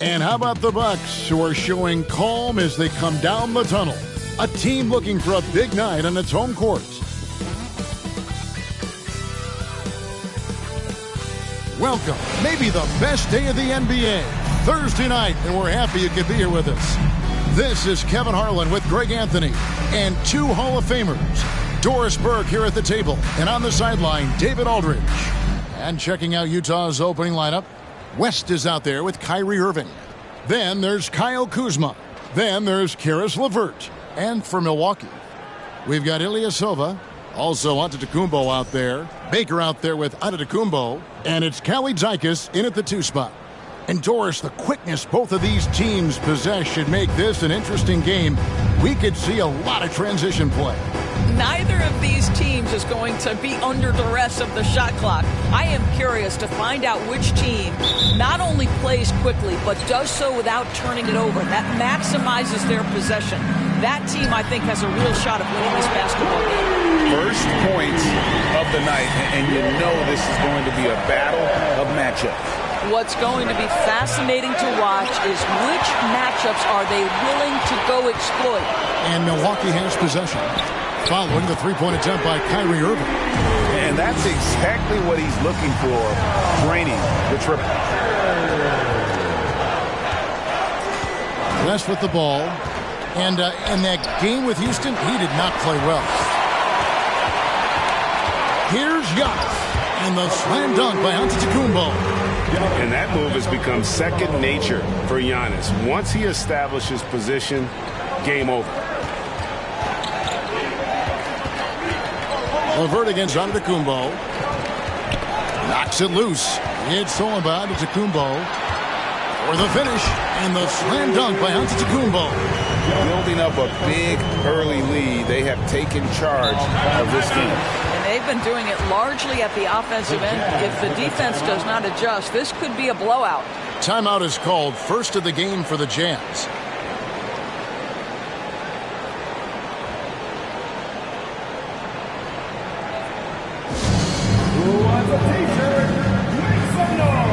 And how about the Bucks, who are showing calm as they come down the tunnel? A team looking for a big night on its home court. Welcome, maybe the best day of the NBA, Thursday night, and we're happy you could be here with us. This is Kevin Harlan with Greg Anthony and two Hall of Famers, Doris Burke here at the table, and on the sideline, David Aldridge. And checking out Utah's opening lineup, West is out there with Kyrie Irving. Then there's Kyle Kuzma. Then there's Karis LeVert. And for Milwaukee, we've got Ilyasova, also Antetokounmpo out there, Baker out there with Antetokounmpo, and it's Kalaitzakis in at the 2 spot. And Doris, the quickness both of these teams possess should make this an interesting game. We could see a lot of transition play. Neither of these teams is going to be under duress of the shot clock. I am curious to find out which team not only plays quickly, but does so without turning it over. That maximizes their possession. That team, I think, has a real shot of winning this basketball game. First points of the night, and you know this is going to be a battle of matchups. What's going to be fascinating to watch is which matchups are they willing to go exploit. And Milwaukee has possession, following the three-point attempt by Kyrie Irving. And that's exactly what he's looking for, draining the triple. West with the ball. And in that game with Houston, he did not play well. Here's Giannis. And the slam dunk by Antetokounmpo. And that move has become second nature for Giannis. Once he establishes position, game over. LeVert against Antetokounmpo. Knocks it loose. It's stolen by Antetokounmpo. For the finish. And the slam dunk by Antetokounmpo. Building up a big early lead, they have taken charge of this game. And they've been doing it largely at the offensive end. If the defense does not adjust, this could be a blowout. Timeout is called, first of the game for the Jazz. Who wants a t-shirt? Make some noise!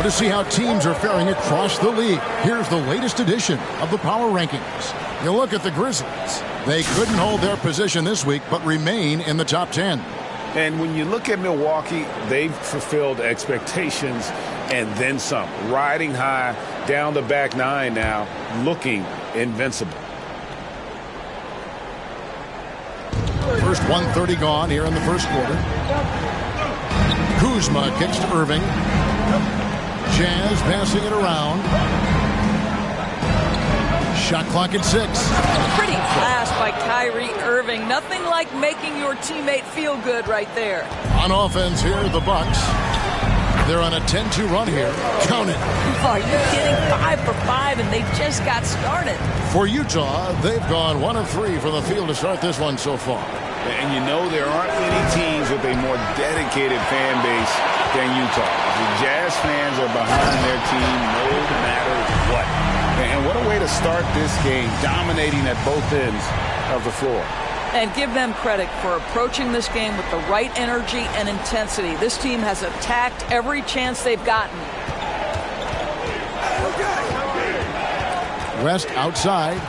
To see how teams are faring across the league. Here's the latest edition of the Power Rankings. You look at the Grizzlies. They couldn't hold their position this week, but remain in the top 10. And when you look at Milwaukee, they've fulfilled expectations and then some. Riding high down the back nine now, looking invincible. First 1:30 gone here in the first quarter. Kuzma kicks to Irving. Jazz passing it around. Shot clock at 6. Pretty fast by Kyrie Irving. Nothing like making your teammate feel good right there. On offense here, the Bucks. They're on a 10-2 run here. Count it. Are you kidding? 5 for 5, and they just got started. For Utah, they've gone 1 of 3 from the field to start this one so far. And you know there aren't many teams with a more dedicated fan base than Utah. The Jazz fans are behind their team no matter what. And what a way to start this game, dominating at both ends of the floor. And give them credit for approaching this game with the right energy and intensity. This team has attacked every chance they've gotten. West outside.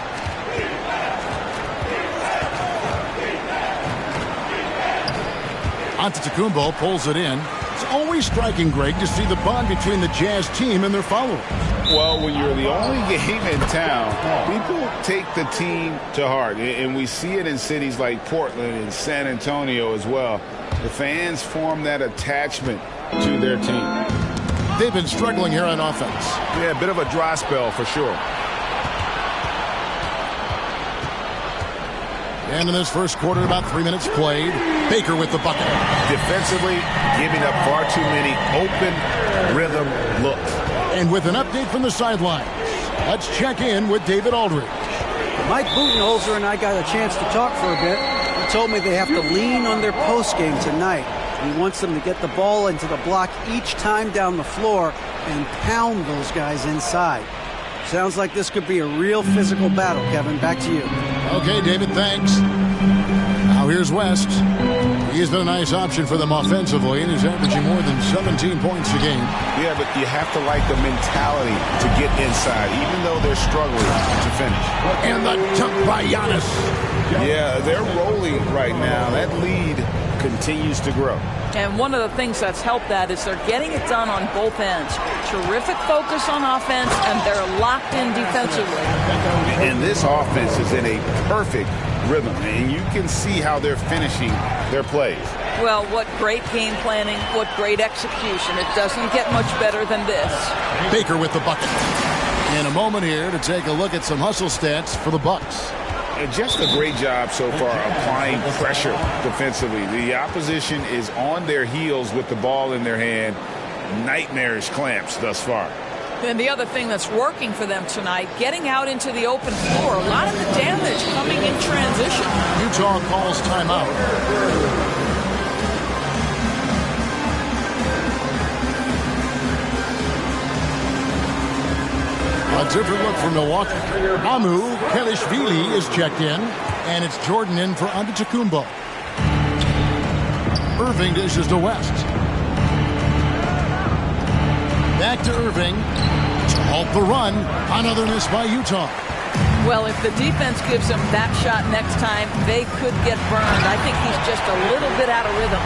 Antetokounmpo pulls it in. It's always striking, Greg, to see the bond between the Jazz team and their followers. Well, when you're the only game in town, people take the team to heart. And we see it in cities like Portland and San Antonio as well. The fans form that attachment to their team. They've been struggling here on offense. Yeah, a bit of a dry spell for sure. And in this first quarter, about 3 minutes played. Baker with the bucket. Defensively, giving up far too many open rhythm looks. And with an update from the sidelines, let's check in with David Aldridge. Mike Budenholzer and I got a chance to talk for a bit. He told me they have to lean on their post game tonight. He wants them to get the ball into the block each time down the floor and pound those guys inside. Sounds like this could be a real physical battle, Kevin. Back to you. Okay, David, thanks. Now here's West. He's been a nice option for them offensively, and he's averaging more than 17 points a game. Yeah, but you have to like the mentality to get inside, even though they're struggling to finish. And the dunk by Giannis. Yeah, they're rolling right now. That lead continues to grow. And one of the things that's helped that is they're getting it done on both ends. Terrific focus on offense, and they're locked in defensively. And this offense is in a perfect rhythm, and you can see how they're finishing their plays. Well, what great game planning, what great execution. It doesn't get much better than this. Baker with the bucket. In a moment here to take a look at some hustle stats for the Bucks. Just a great job so far applying pressure defensively. The opposition is on their heels with the ball in their hand. Nightmarish clamps thus far. And the other thing that's working for them tonight, getting out into the open floor. A lot of the damage coming in transition. Utah calls timeout. A different look for Milwaukee. Mamu Kelishvili is checked in, and it's Jordan in for Antetokounmpo. Irving dishes to West. Back to Irving to halt the run. Another miss by Utah. Well, if the defense gives him that shot next time, they could get burned. I think he's just a little bit out of rhythm.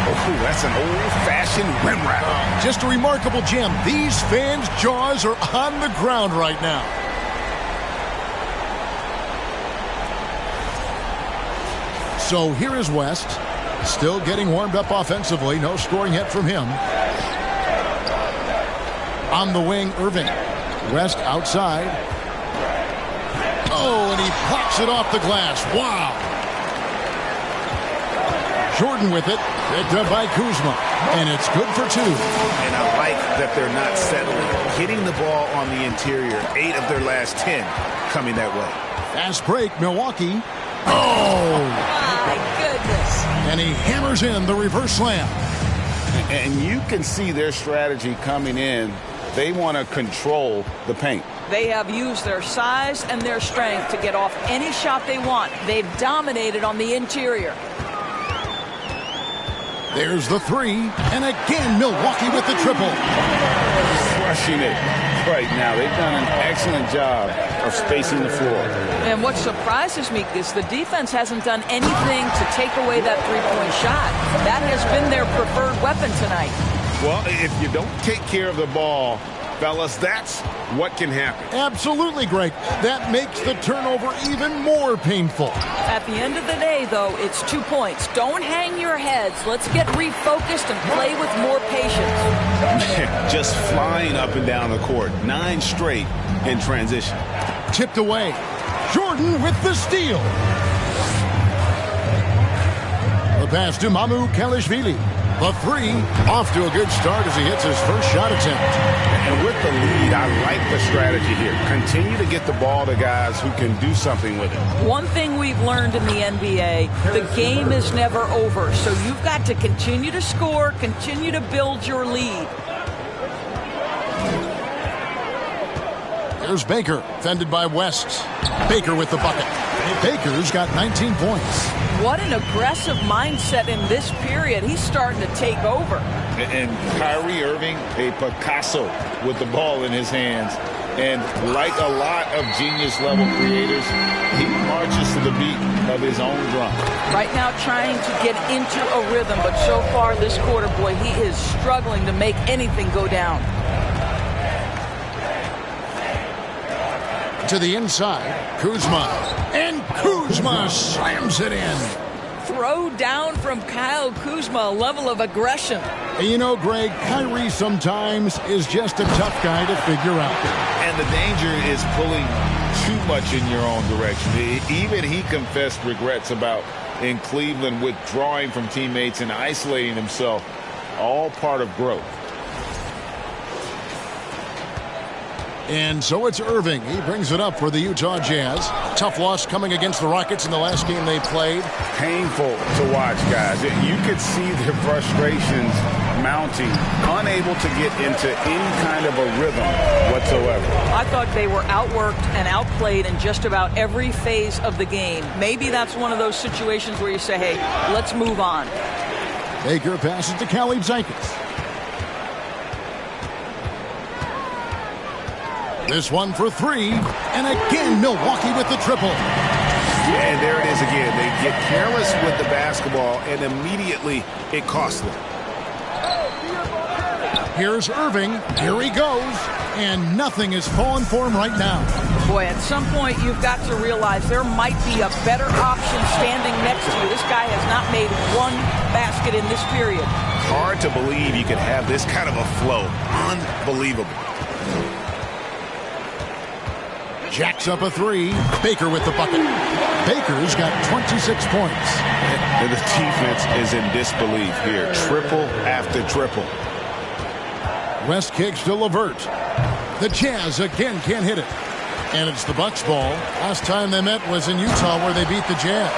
Oh, that's an old-fashioned rim wrap. Just a remarkable gem. These fans' jaws are on the ground right now. So here is West, still getting warmed up offensively. No scoring yet from him. On the wing, Irving. West outside. Oh, and he pops it off the glass. Wow. Jordan with it. Picked up by Kuzma. And it's good for two. And I like that they're not settling. Hitting the ball on the interior. 8 of their last 10 coming that way. Fast break, Milwaukee. Oh! My goodness. And he hammers in the reverse slam. And you can see their strategy coming in. They want to control the paint. They have used their size and their strength to get off any shot they want. They've dominated on the interior. There's the three, and again Milwaukee with the triple. Crushing it right now. They've done an excellent job of spacing the floor. And what surprises me is the defense hasn't done anything to take away that three-point shot. That has been their preferred weapon tonight. Well, if you don't take care of the ball, fellas, that's what can happen. Absolutely, Greg. That makes the turnover even more painful. At the end of the day, though, it's 2 points. Don't hang your heads. Let's get refocused and play with more patience. Just flying up and down the court. 9 straight in transition. Tipped away. Jordan with the steal. The pass to Mamu Kelishvili. The three off to a good start as he hits his first shot attempt. And with the lead, I like the strategy here. Continue to get the ball to guys who can do something with it. One thing we've learned in the NBA, the game is never over. So you've got to continue to score, continue to build your lead. There's Baker, fended by West. Baker with the bucket. Baker's got 19 points. What an aggressive mindset in this period. He's starting to take over. And Kyrie Irving, a Picasso with the ball in his hands. And like a lot of genius-level creators, he marches to the beat of his own drum. Right now trying to get into a rhythm, but so far this quarter, boy, he is struggling to make anything go down. To the inside, Kuzma. And Kuzma slams it in. Throw down from Kyle Kuzma, a level of aggression. And you know, Greg, Kyrie sometimes is just a tough guy to figure out. And the danger is pulling too much in your own direction. Even he confessed regrets about in Cleveland withdrawing from teammates and isolating himself. All part of growth. And so it's Irving. He brings it up for the Utah Jazz. Tough loss coming against the Rockets in the last game they played. Painful to watch, guys. You could see their frustrations mounting, unable to get into any kind of a rhythm whatsoever. I thought they were outworked and outplayed in just about every phase of the game. Maybe that's one of those situations where you say, hey, let's move on. Baker passes to Caleb Zeikis. This one for three, and again Milwaukee with the triple. Yeah, and there it is again. They get careless with the basketball, and immediately it costs them. Here's Irving. Here he goes, and nothing is falling for him right now. Boy, at some point you've got to realize there might be a better option standing next to you. This guy has not made one basket in this period. Hard to believe you could have this kind of a flow. Unbelievable. Jacks up a three. Baker with the bucket. Baker's got 26 points. And the defense is in disbelief here. Triple after triple. West kicks to LeVert. The Jazz again can't hit it. And it's the Bucks ball. Last time they met was in Utah where they beat the Jazz.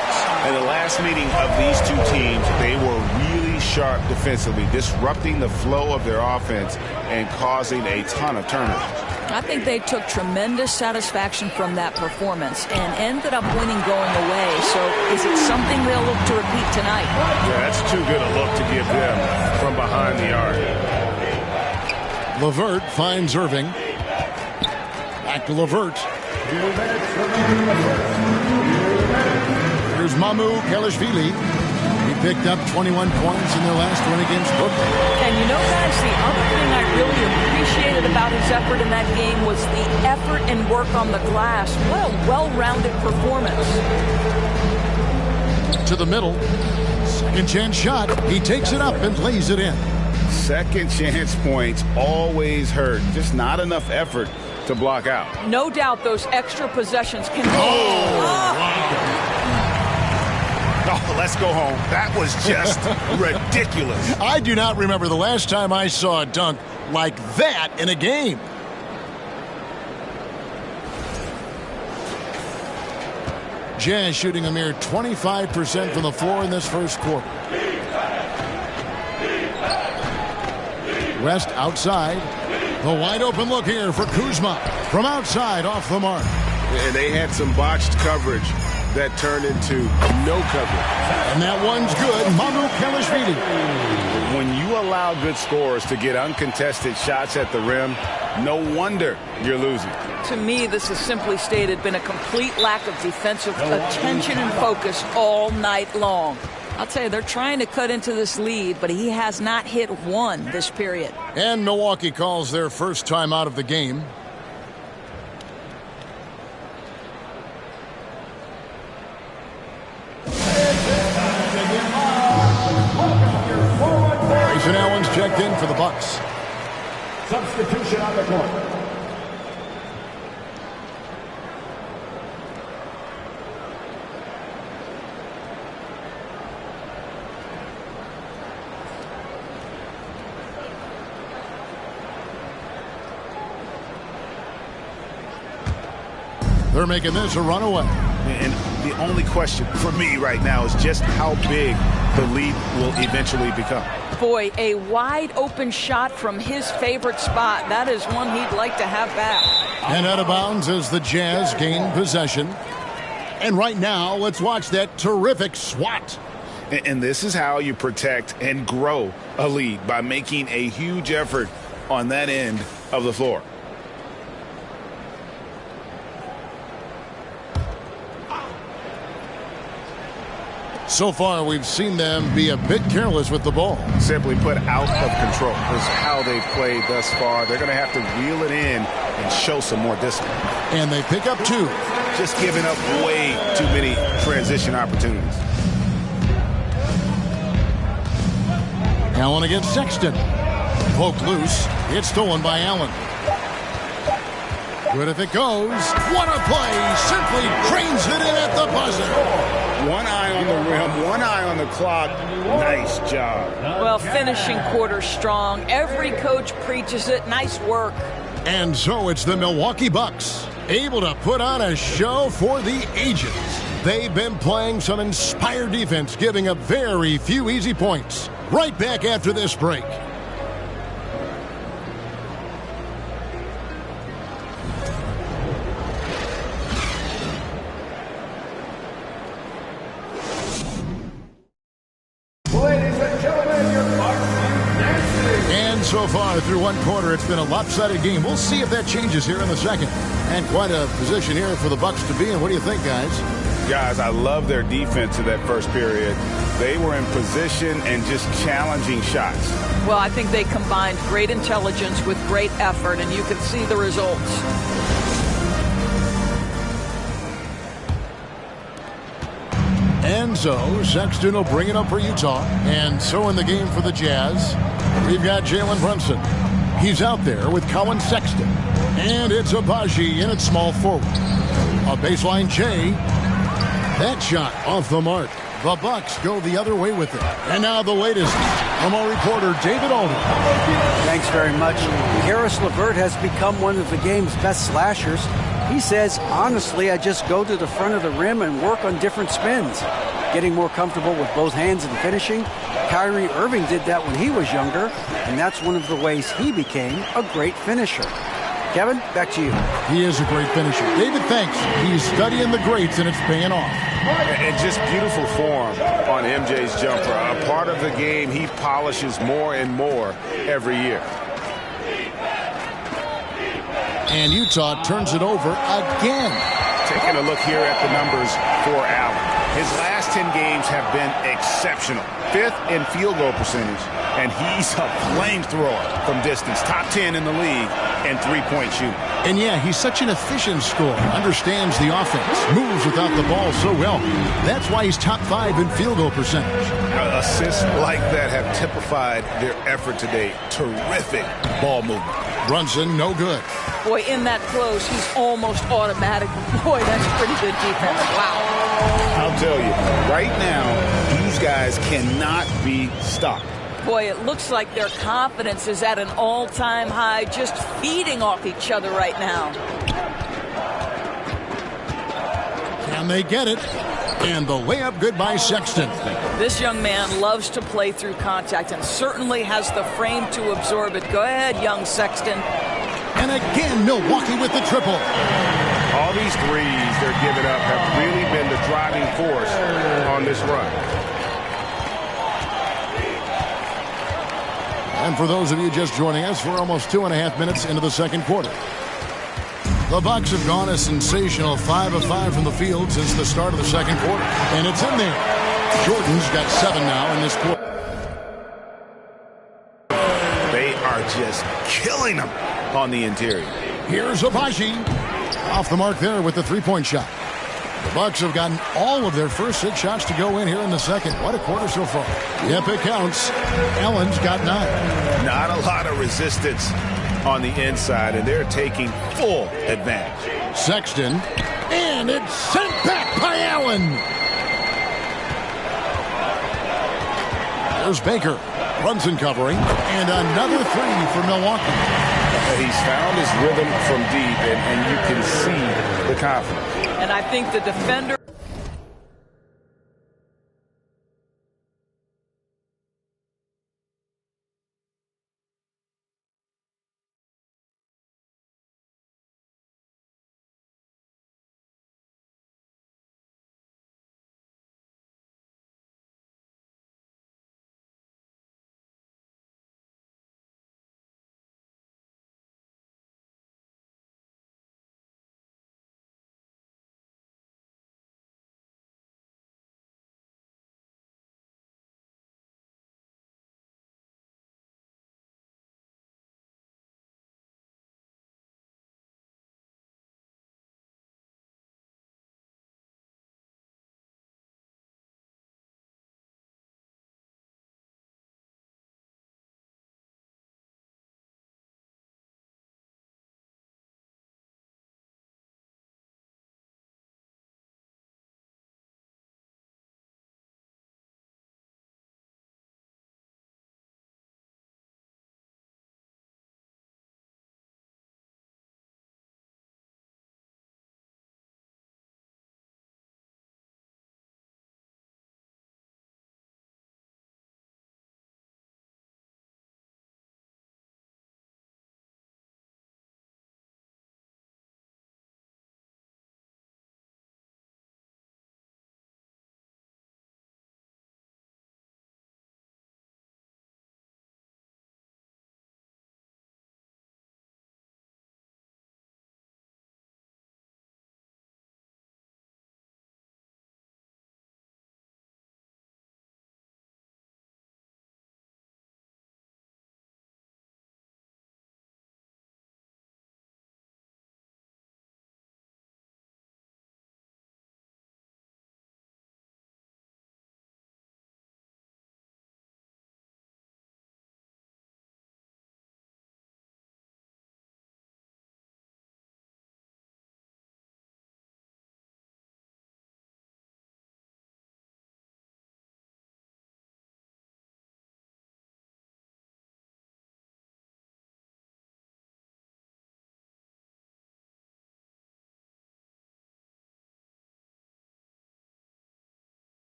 In the last meeting of these two teams, they were really sharp defensively, disrupting the flow of their offense and causing a ton of turnovers. I think they took tremendous satisfaction from that performance and ended up winning going away. So is it something they'll look to repeat tonight? Yeah, that's too good a look to give them from behind the arc. LeVert finds Irving. Back to LeVert. Here's Mamu Kelishvili. He picked up 21 points in their last one against Brooklyn. And you know, guys, the other thing I really appreciated about his effort in that game was the effort and work on the glass. What a well-rounded performance. To the middle. Second chance shot. He takes it up and lays it in. Second chance points always hurt. Just not enough effort to block out. No doubt those extra possessions can... Oh, let's go home. That was just ridiculous. I do not remember the last time I saw a dunk like that in a game. Jazz shooting a mere 25% from the floor in this first quarter. West outside. The wide open look here for Kuzma. From outside, off the mark. And they had some botched coverage that turned into no coverage. And that one's good. Mamu Kelishvili. When you allow good scorers to get uncontested shots at the rim, no wonder you're losing. To me, this has simply stated been a complete lack of defensive attention and focus all night long. I'll tell you, they're trying to cut into this lead, but he has not hit one this period. And Milwaukee calls their first time out of the game. Grayson Allen's checked in for the Bucks. Substitution on the court. They're making this a runaway. And the only question for me right now is just how big the lead will eventually become. Boy, a wide open shot from his favorite spot. That is one he'd like to have back. And out of bounds as the Jazz gain possession. And right now, let's watch that terrific swat. And this is how you protect and grow a lead, by making a huge effort on that end of the floor. So far, we've seen them be a bit careless with the ball. Simply put, out of control is how they've played thus far. They're going to have to reel it in and show some more discipline. And they pick up 2. Just giving up way too many transition opportunities. Allen against Sexton. Poked loose. It's stolen by Allen. Good if it goes. What a play. Simply cranes it in at the buzzer. One eye on the rim, one eye on the clock. Nice job. Well, finishing quarter strong. Every coach preaches it. Nice work. And so it's the Milwaukee Bucks, able to put on a show for the ages. They've been playing some inspired defense, giving up very few easy points. Right back after this break. So far through one quarter, it's been a lopsided game. We'll see if that changes here in the second. And quite a position here for the Bucks to be in. What do you think, guys? Guys, I love their defense in that first period. They were in position and just challenging shots. Well, I think they combined great intelligence with great effort, and you can see the results. And so Sexton will bring it up for Utah. And so in the game for the Jazz, we've got Jalen Brunson. He's out there with Colin Sexton. And it's Abaji in at small forward. A baseline J. That shot off the mark. The Bucks go the other way with it. And now the latest from our reporter, David Alden. Thanks very much. Karis LeVert has become one of the game's best slashers. He says, honestly, I just go to the front of the rim and work on different spins. Getting more comfortable with both hands and finishing. Kyrie Irving did that when he was younger, and that's one of the ways he became a great finisher. Kevin, back to you. He is a great finisher. David, thanks. He's studying the greats, and it's paying off. And just beautiful form on MJ's jumper. A part of the game he polishes more and more every year. And Utah turns it over again. Taking a look here at the numbers for Allen. His last 10 games have been exceptional. 5th in field goal percentage, and he's a flamethrower from distance. Top 10 in the league in three-point shooting. And yeah, he's such an efficient scorer. Understands the offense. Moves without the ball so well. That's why he's top 5 in field goal percentage. Assists like that have typified their effort today. Terrific ball movement. Brunson, no good. Boy, in that close, he's almost automatic. Boy, that's pretty good defense. Wow. I'll tell you, right now, these guys cannot be stopped. Boy, it looks like their confidence is at an all-time high, just feeding off each other right now. Can they get it? And the layup good by Sexton. This young man loves to play through contact and certainly has the frame to absorb it. Go ahead, young Sexton. And again, Milwaukee with the triple. All these threes they're giving up have really been the driving force on this run. And for those of you just joining us, we're almost 2.5 minutes into the second quarter. The Bucks have gone a sensational 5 of 5 from the field since the start of the second quarter. And it's in there. Jordan's got 7 now in this quarter. They are just killing them on the interior. Here's Abaji. Off the mark there with the three-point shot. The Bucks have gotten all of their first 6 shots to go in here in the second. What a quarter so far. Yep, it counts. Allen's got 9. Not a lot of resistance on the inside, and they're taking full advantage. Sexton, and it's sent back by Allen. There's Baker. Brunson covering, and another 3 for Milwaukee. He's found his rhythm from deep, and you can see the confidence. And I think the defender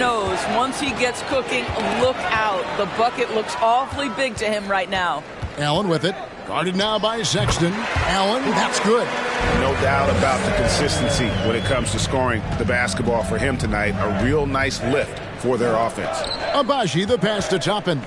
knows once he gets cooking, look out. The bucket looks awfully big to him right now. Allen with it. Guarded now by Sexton. Allen, that's good. No doubt about the consistency when it comes to scoring the basketball for him tonight. A real nice lift for their offense. Abaji, the pass to Toppin.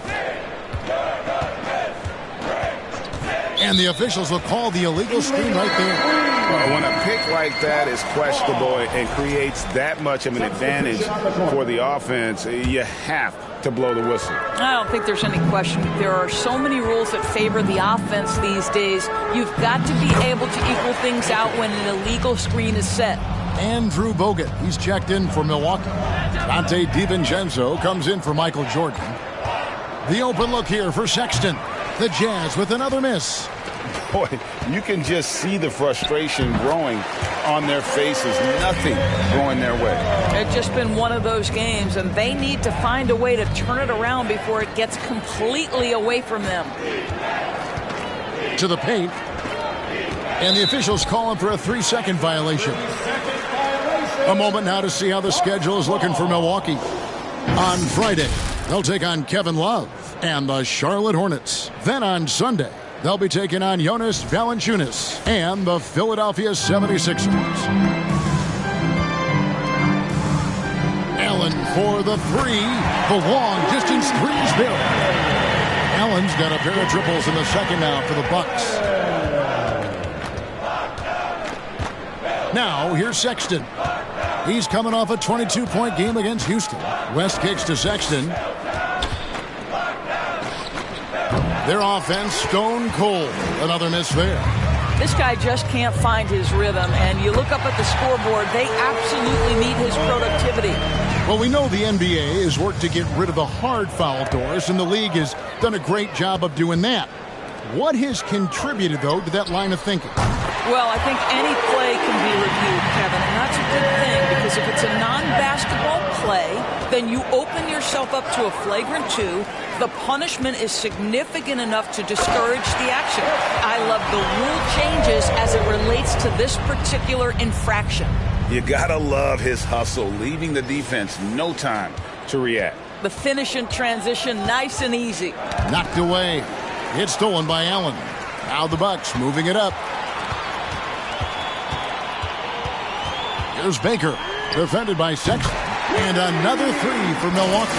And the officials will call the illegal screen right there. When a pick like that is questionable and creates that much of an advantage for the offense, you have to blow the whistle. I don't think there's any question. There are so many rules that favor the offense these days. You've got to be able to equal things out when an illegal screen is set. Andrew Bogut, he's checked in for Milwaukee. Dante DiVincenzo comes in for Michael Jordan. The open look here for Sexton. The Jazz with another miss. Boy, you can just see the frustration growing on their faces. Nothing going their way. It's just been one of those games, and they need to find a way to turn it around before it gets completely away from them. To the paint. And the officials calling for a 3-second violation. A moment now to see how the schedule is looking for Milwaukee. On Friday, they'll take on Kevin Love and the Charlotte Hornets. Then on Sunday, they'll be taking on Jonas Valanciunas and the Philadelphia 76ers. Allen for the three. The long-distance three is good. Allen's got a pair of triples in the second now for the Bucks. Now, here's Sexton. He's coming off a 22-point game against Houston. West kicks to Sexton. Their offense stone cold. Another miss there. This guy just can't find his rhythm, and you look up at the scoreboard, they absolutely need his productivity. Well, we know the NBA has worked to get rid of the hard foul doors, and the league has done a great job of doing that. What has contributed, though, to that line of thinking? Well, I think any play can be reviewed, Kevin, and that's a good thing, because if it's a non-basketball play, then you open yourself up to a flagrant 2. The punishment is significant enough to discourage the action. I love the rule changes as it relates to this particular infraction. You gotta love his hustle, leaving the defense no time to react. The finish in transition, nice and easy. Knocked away. It's stolen by Allen. Now the Bucks moving it up. Here's Baker, defended by Sexton. And another three for Milwaukee.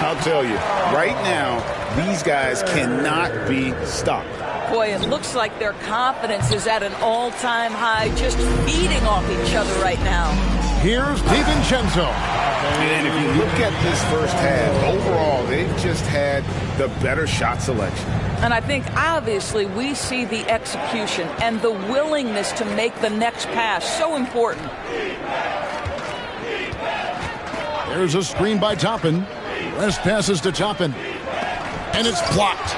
I'll tell you, right now, these guys cannot be stopped. Boy, it looks like their confidence is at an all-time high, just feeding off each other right now. Here's DiVincenzo. And if you look at this first half, overall, they've just had the better shot selection. And I think, obviously, we see the execution and the willingness to make the next pass so important. There's a screen by Toppin. West passes to Toppin. And it's blocked.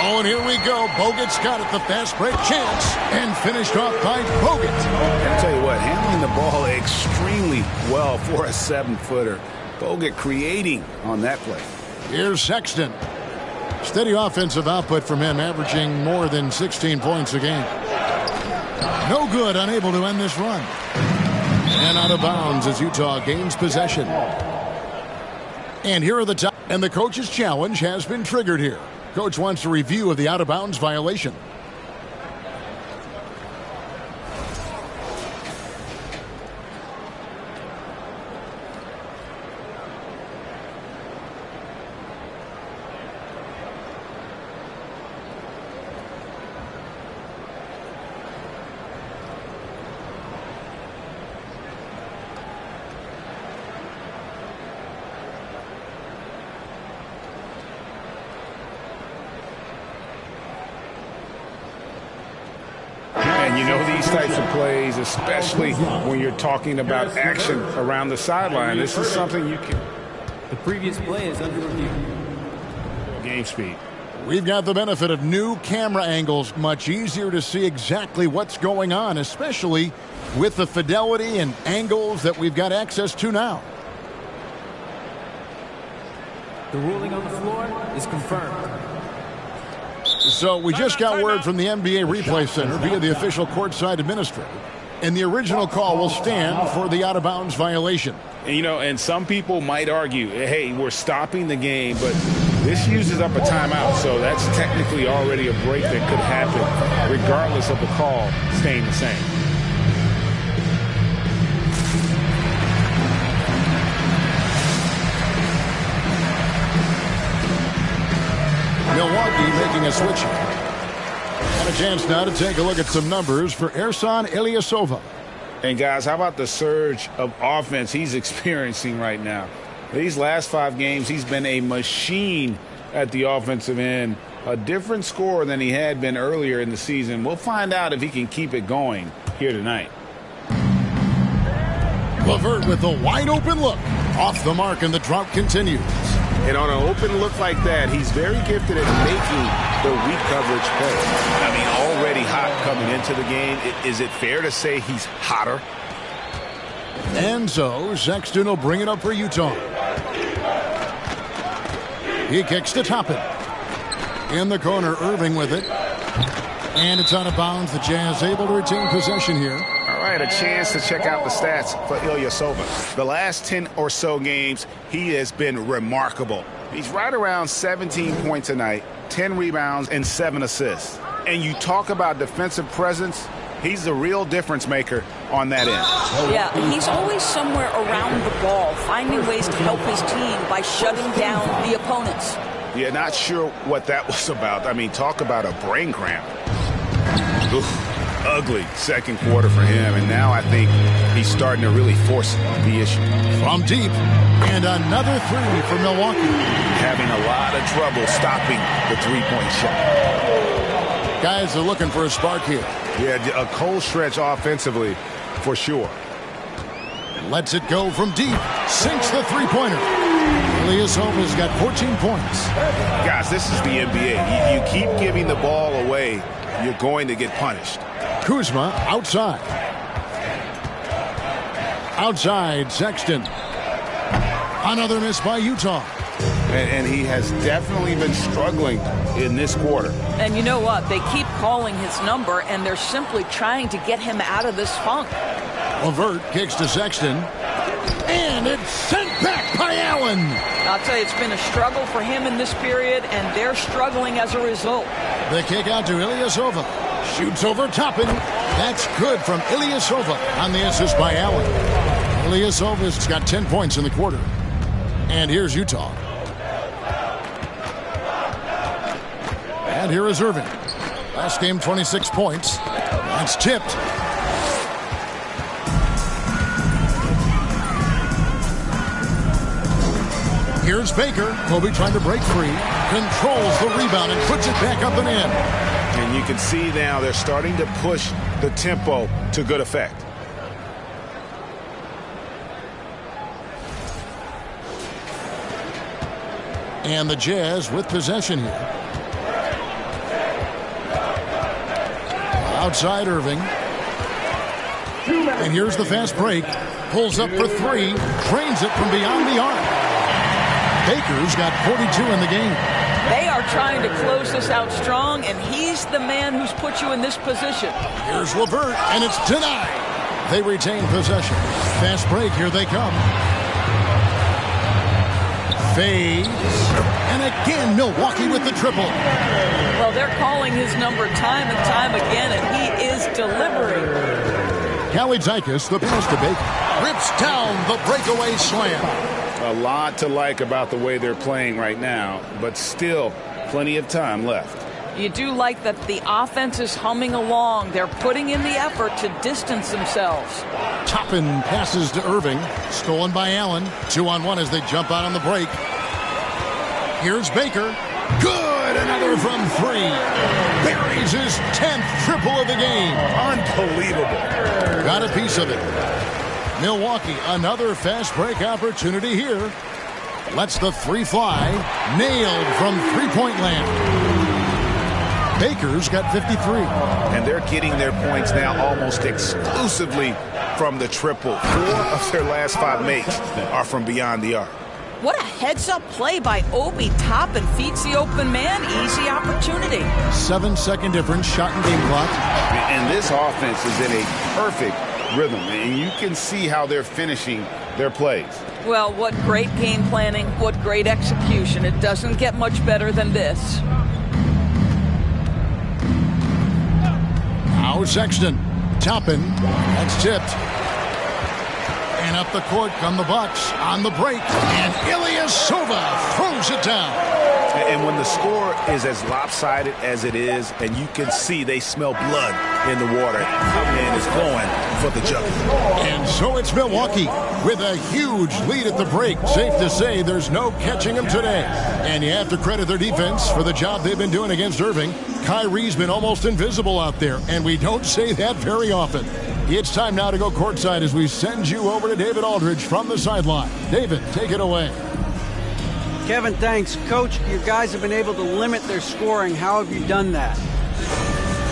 Oh, and here we go. Bogut's got it. The fast break chance. And finished off by Bogut. I'll tell you what, handling the ball extremely well for a 7-footer. Bogut creating on that play. Here's Sexton. Steady offensive output from him, averaging more than 16 points a game. No good, unable to end this run. And out of bounds as Utah gains possession. And here are the top. And the coach's challenge has been triggered here. Coach wants a review of the out-of-bounds violation. And you know these types of plays, especially when you're talking about action around the sideline, this is something you can... The previous play is under review. Game speed. We've got the benefit of new camera angles. Much easier to see exactly what's going on, especially with the fidelity and angles that we've got access to now. The ruling on the floor is confirmed. So we just got word from the NBA Replay Center via the official courtside administrator. And the original call will stand for the out-of-bounds violation. And, and some people might argue, hey, we're stopping the game, but this uses up a timeout, so that's technically already a break that could happen, regardless of the call staying the same. Milwaukee making a switch. And a chance now to take a look at some numbers for Ersan Ilyasova. And guys, how about the surge of offense he's experiencing right now? These last 5 games, he's been a machine at the offensive end. A different scorer than he had been earlier in the season. We'll find out if he can keep it going here tonight. LeVert with a wide open look. Off the mark, and the drought continues. And on an open look like that, he's very gifted at making the weak coverage play. I mean, already hot coming into the game. Is it fair to say he's hotter? And so Sexton will bring it up for Utah. He kicks to Toppin. In the corner, Irving with it. And it's out of bounds. The Jazz able to retain possession here. All right, a chance to check out the stats for Ilyasova. The last 10 or so games, he has been remarkable. He's right around 17 points a night, 10 rebounds, and 7 assists. And you talk about defensive presence, he's the real difference maker on that end. Yeah, he's always somewhere around the ball, finding ways to help his team by shutting down the opponents. Yeah, not sure what that was about. I mean, talk about a brain cramp. Oof. Ugly second quarter for him, and now I think he's starting to really force the issue. From deep, and another 3 for Milwaukee. Having a lot of trouble stopping the three-point shot. Guys are looking for a spark here. Yeah, a cold stretch offensively, for sure. Lets it go from deep, sinks the three-pointer. Ilyasova's got 14 points. Guys, this is the NBA. You keep giving the ball away, you're going to get punished. Kuzma outside. Outside, Sexton. Another miss by Utah. And he has definitely been struggling in this quarter. And you know what? They keep calling his number, and they're simply trying to get him out of this funk. LeVert kicks to Sexton. And it's sent back by Allen. I'll tell you, it's been a struggle for him in this period, and they're struggling as a result. The kick out to Ilyasova. Shoots over Toppin. That's good from Ilyasova on the assist by Allen. Ilyasova's got 10 points in the quarter. And here's Utah. And here is Irving. Last game, 26 points. That's tipped. Here's Baker. Kobe trying to break free. Controls the rebound and puts it back up and in. And you can see now they're starting to push the tempo to good effect. And the Jazz with possession here. Outside Irving. And here's the fast break. Pulls up for 3. Trains it from beyond the arc. Baker's got 42 in the game. They are trying to close this out strong, and he's the man who's put you in this position. Here's LeVert, and it's denied. They retain possession. Fast break, here they come. Fades. And again, Milwaukee with the triple. Well, they're calling his number time and time again, and he is delivering. Kalaitzakis, the pass to Baker. Rips down the breakaway slam. A lot to like about the way they're playing right now, but still plenty of time left. You do like that the offense is humming along. They're putting in the effort to distance themselves. Toppin passes to Irving. Stolen by Allen. 2-on-1 as they jump out on the break. Here's Baker. Good! Another from 3. Buries his 10th triple of the game. Unbelievable. Got a piece of it. Milwaukee, another fast break opportunity here. Lets the 3 fly. Nailed from three-point land. Baker's got 53. And they're getting their points now almost exclusively from the triple. 4 of their last 5 makes are from beyond the arc. What a heads-up play by Obi. Toppin feeds the open man. Easy opportunity. 7-second difference, shot and game clock. And this offense is in a perfect rhythm, and you can see how they're finishing their plays. Well, what great game planning, what great execution. It doesn't get much better than this. Now Sexton. Toppin. That's tipped. And up the court come the Bucks on the break. And Ilyasova throws it down. And when the score is as lopsided as it is, and you can see they smell blood in the water, and it's going for the jugular. And so it's Milwaukee with a huge lead at the break. Safe to say there's no catching them today. And you have to credit their defense for the job they've been doing against Irving. Kyrie's been almost invisible out there, and we don't say that very often. It's time now to go courtside as we send you over to David Aldridge from the sideline. David, take it away. Kevin, thanks. Coach, your guys have been able to limit their scoring. How have you done that?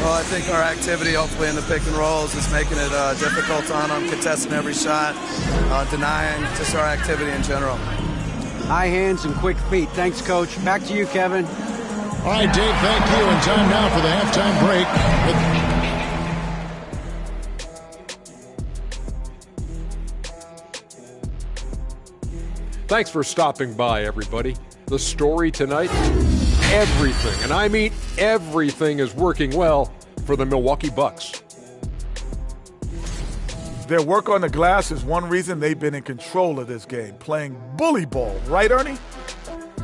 Well, I think our activity, hopefully in the pick and rolls, is making it difficult on them, contesting every shot, denying, just our activity in general. High hands and quick feet. Thanks, Coach. Back to you, Kevin. All right, Dave, thank you. And time now for the halftime break. Thanks for stopping by, everybody. The story tonight, everything, and I mean everything, is working well for the Milwaukee Bucks. Their work on the glass is one reason they've been in control of this game, playing bully ball. Right, Ernie?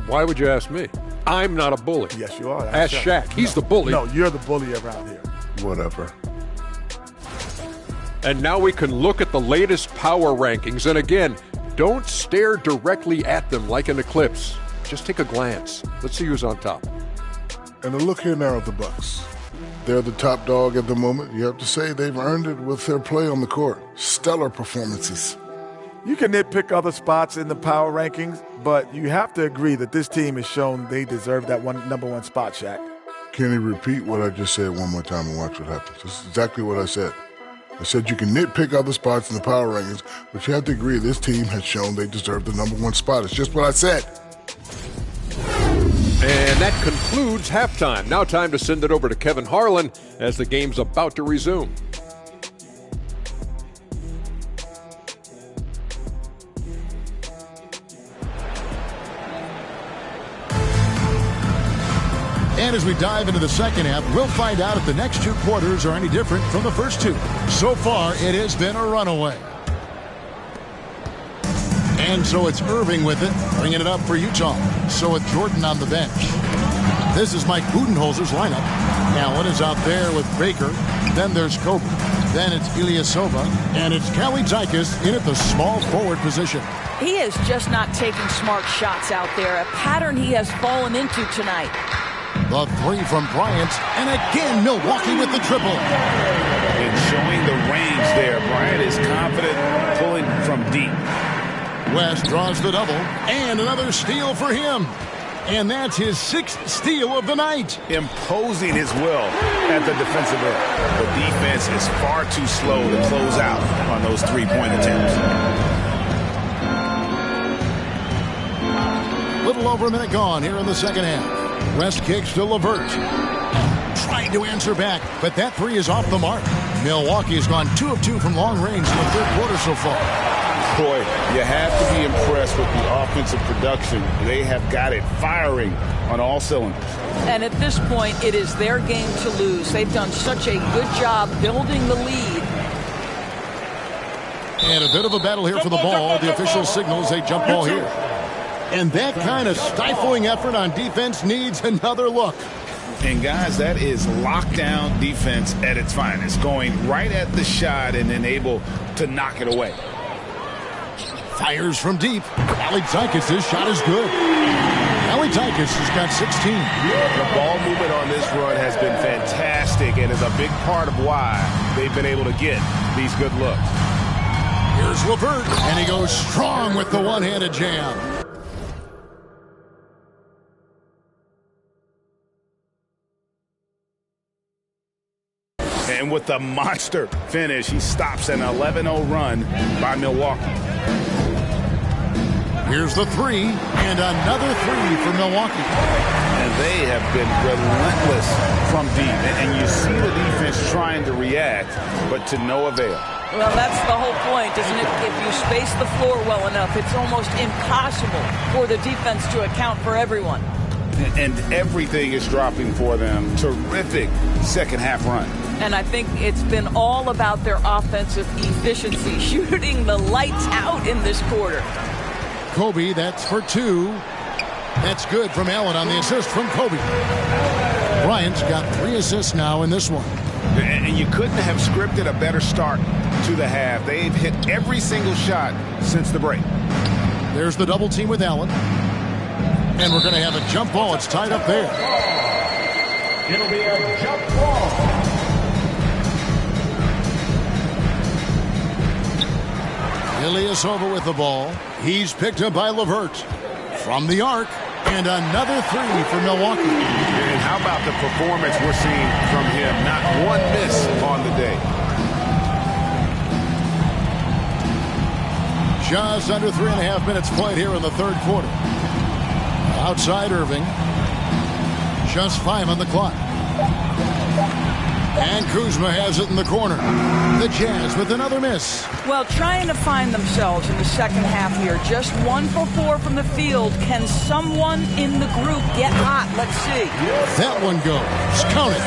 Why would you ask me? I'm not a bully. Yes, you are. Ask Shaq. He's the bully. No, you're the bully around here. Whatever. And now we can look at the latest power rankings. And again, don't stare directly at them like an eclipse. Just take a glance. Let's see who's on top. And a look here now at the Bucks. They're the top dog at the moment. You have to say they've earned it with their play on the court. Stellar performances. You can nitpick other spots in the power rankings, but you have to agree that this team has shown they deserve that number one spot, Shaq. Can you repeat what I just said one more time and watch what happens? This is exactly what I said. I said you can nitpick other spots in the power rankings, but you have to agree this team has shown they deserve the number one spot. It's just what I said. And that concludes halftime. Now time to send it over to Kevin Harlan as the game's about to resume. And as we dive into the second half, we'll find out if the next two quarters are any different from the first two. So far, it has been a runaway. And so it's Irving with it, bringing it up for Utah. So with Jordan on the bench. This is Mike Budenholzer's lineup. Allen is out there with Baker. Then there's Kobe. Then it's Ilyasova. And it's Kalaitzakis in at the small forward position. He is just not taking smart shots out there, a pattern he has fallen into tonight. The three from Bryant, and again Milwaukee with the triple. And showing the range there. Bryant is confident pulling from deep. West draws the double, and another steal for him. And that's his sixth steal of the night. Imposing his will at the defensive end. The defense is far too slow to close out on those three-point attempts. Little over a minute gone here in the second half. West kicks to LeVert. Trying to answer back, but that three is off the mark. Milwaukee has gone 2 of 2 from long range in the third quarter so far. Boy, you have to be impressed with the offensive production. They have got it firing on all cylinders. And at this point, it is their game to lose. They've done such a good job building the lead. And a bit of a battle here for the ball. The official signals a jump ball here. And that kind of stifling effort on defense needs another look. And guys, that is lockdown defense at its finest. Going right at the shot and then able to knock it away. Fires from deep. Kalaitzakis' shot is good. Kalaitzakis has got 16. The ball movement on this run has been fantastic and is a big part of why they've been able to get these good looks. Here's LeVert, and he goes strong with the one-handed jam. And with the monster finish, he stops an 11-0 run by Milwaukee. Here's the three, and another three for Milwaukee. And they have been relentless from deep. And you see the defense trying to react, but to no avail. Well, that's the whole point, isn't it? If you space the floor well enough, it's almost impossible for the defense to account for everyone. And everything is dropping for them. Terrific second half run. And I think it's been all about their offensive efficiency, shooting the lights out in this quarter. Kobe, that's for 2. That's good from Allen on the assist from Kobe. Bryant's got 3 assists now in this one. And you couldn't have scripted a better start to the half. They've hit every single shot since the break. There's the double team with Allen. And we're going to have a jump ball. It's tied up there. It'll be a jump ball. Ilyasova with the ball. He's picked up by LeVert. From the arc. And another 3 for Milwaukee. And how about the performance we're seeing from him? Not one miss on the day. Just under 3.5 minutes played here in the third quarter. Outside Irving. Just 5 on the clock. And Kuzma has it in the corner. The Jazz with another miss. Well, trying to find themselves in the second half here. Just 1 for 4 from the field. Can someone in the group get hot? Let's see. That one goes. Count it.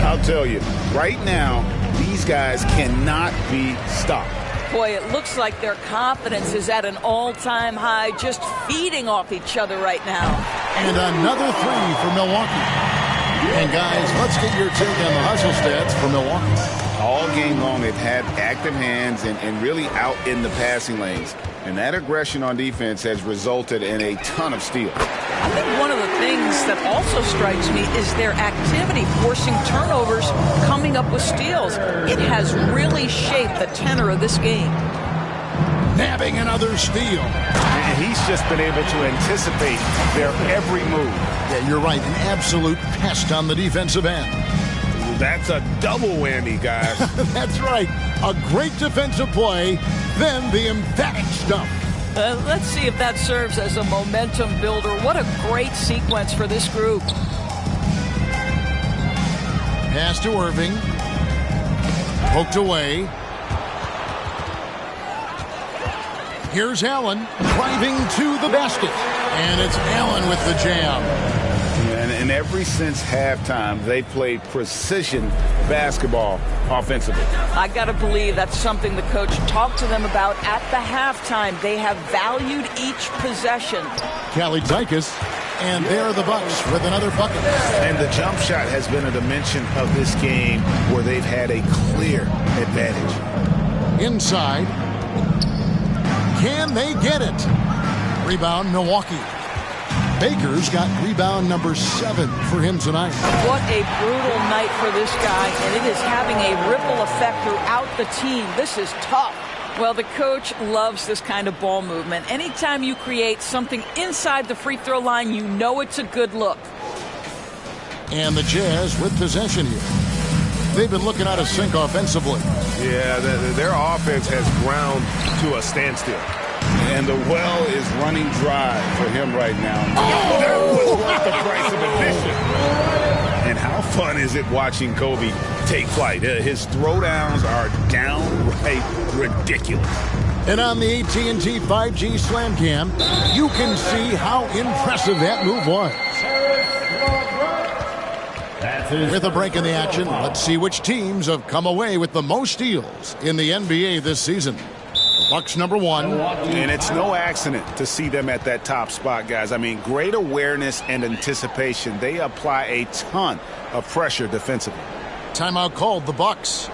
I'll tell you, right now, these guys cannot be stopped. Boy, it looks like their confidence is at an all-time high, just feeding off each other right now. And another 3 for Milwaukee. And guys, let's get your take on the hustle stats for Milwaukee. All game long, they've had active hands and really out in the passing lanes. And that aggression on defense has resulted in a ton of steals. I think one of the things that also strikes me is their activity, forcing turnovers, coming up with steals. It has really shaped the tenor of this game. Nabbing another steal. And he's just been able to anticipate their every move. Yeah, you're right. An absolute pest on the defensive end. That's a double whammy, guys. That's right. A great defensive play, then the emphatic stuff. Let's see if that serves as a momentum builder. What a great sequence for this group. Pass to Irving. Poked away. Here's Allen driving to the basket. And it's Allen with the jam. And ever since halftime, they played precision basketball offensively. I got to believe that's something the coach talked to them about at the halftime. They have valued each possession. Kalaitzakis, and there are the Bucks with another bucket. And the jump shot has been a dimension of this game where they've had a clear advantage. Inside. Can they get it? Rebound, Milwaukee. Baker's got rebound number 7 for him tonight. What a brutal night for this guy, and it is having a ripple effect throughout the team. This is tough. Well, the coach loves this kind of ball movement. Anytime you create something inside the free throw line, you know it's a good look. And the Jazz with possession here. They've been looking out of sync offensively. Yeah, their offense has ground to a standstill. And the well is running dry for him right now. Oh, that was worth the price of admission. And how fun is it watching Kobe take flight? His throwdowns are downright ridiculous. And on the AT&T 5G Slam Cam, you can see how impressive that move was. With a break in the action, let's see which teams have come away with the most steals in the NBA this season. Bucks number 1. And it's no accident to see them at that top spot, guys. I mean, great awareness and anticipation. They apply a ton of pressure defensively. Timeout called, the Bucks.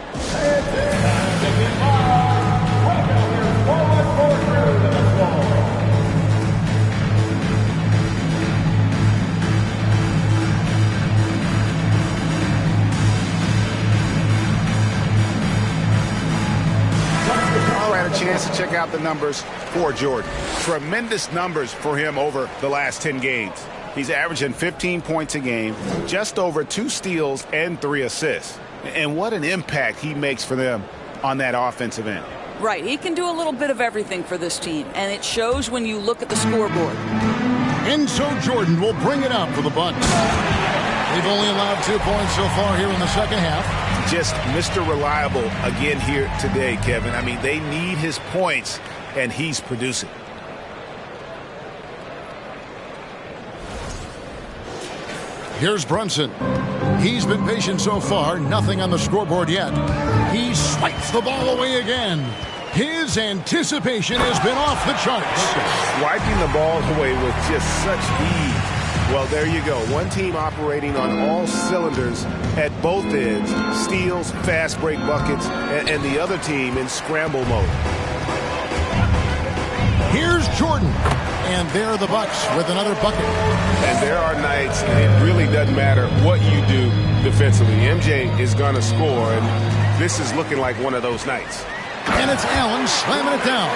A chance to check out the numbers for Jordan. Tremendous numbers for him over the last 10 games. He's averaging 15 points a game, just over 2 steals and 3 assists. And what an impact he makes for them on that offensive end. Right, he can do a little bit of everything for this team, and it shows when you look at the scoreboard. And so Jordan will bring it up for the Bucks. They've only allowed 2 points so far here in the second half. Just Mr. Reliable again here today, Kevin. I mean, they need his points, and he's producing. Here's Brunson. He's been patient so far. Nothing on the scoreboard yet. He swipes the ball away again. His anticipation has been off the charts. Swiping the ball away with just such ease. Well, there you go. One team operating on all cylinders at both ends. Steals, fast break buckets, and the other team in scramble mode. Here's Jordan. And there are the Bucks with another bucket. And there are nights, and it really doesn't matter what you do defensively. MJ is going to score, and this is looking like one of those nights. And it's Allen slamming it down.